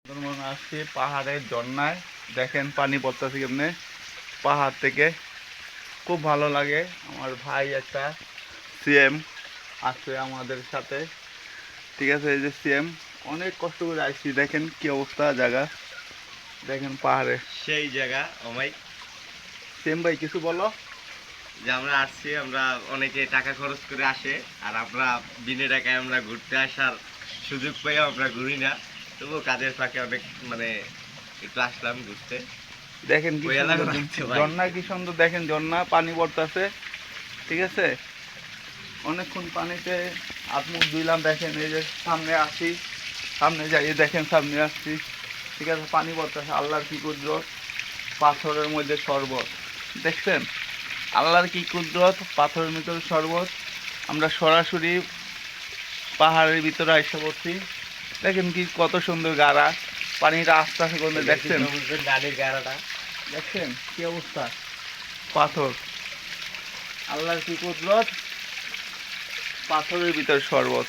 সুন্দরবন আসছি পাহাড়ের ঝর্ণায়, দেখেন পানি পড়তেছে কেমনে পাহাড় থেকে, খুব ভালো লাগে। আমার ভাই একটা সিএম আছে আমাদের সাথে, ঠিক আছে। এই যে সিএম, অনেক কষ্ট করে আসছি, দেখেন কি অবস্থা জায়গা, দেখেন পাহাড়ে সেই জায়গা আমাই সিএম ভাই কিছু বলো। যে আমরা আসছি, আমরা অনেকে টাকা খরচ করে আসে, আর আমরা বিনা টাকায় আমরা ঘুরতে আসার সুযোগ পাই, আমরা ঘুরি না। তবুও কাজের ফাঁকে অনেক মানে একটু আসলাম ঘুরতে। দেখেন কি ওই এলাকা সুন্দর লাগছে ভাই। ঝর্ণা, কি সুন্দর দেখেন ঝর্ণা, পানি পড়তেছে, ঠিক আছে। অনেকক্ষণ পানিতে হাত মুখ ধুইলাম, দেখেন এই যে সামনে আসি, সামনে যাই দেখেন সামনে আসছি, ঠিক আছে। পানি পড়তেছে, আল্লাহর কি কুদরত, পাথরের মধ্যে শরবত, দেখছেন আল্লাহর কি কুদরত, পাথরের ভিতরে শরবত। আমরা সরাসরি পাহাড়ের ভিতরে এসে পড়ছি, দেখেন কি কত সুন্দর গাড়া, পানিটা আস্তে আস্তে করে দেখছেন, নারীর গাড়াটা দেখছেন কি অবস্থা, পাথর, আল্লাহর কি কুদরত, পাথরের ভিতরে শরবত।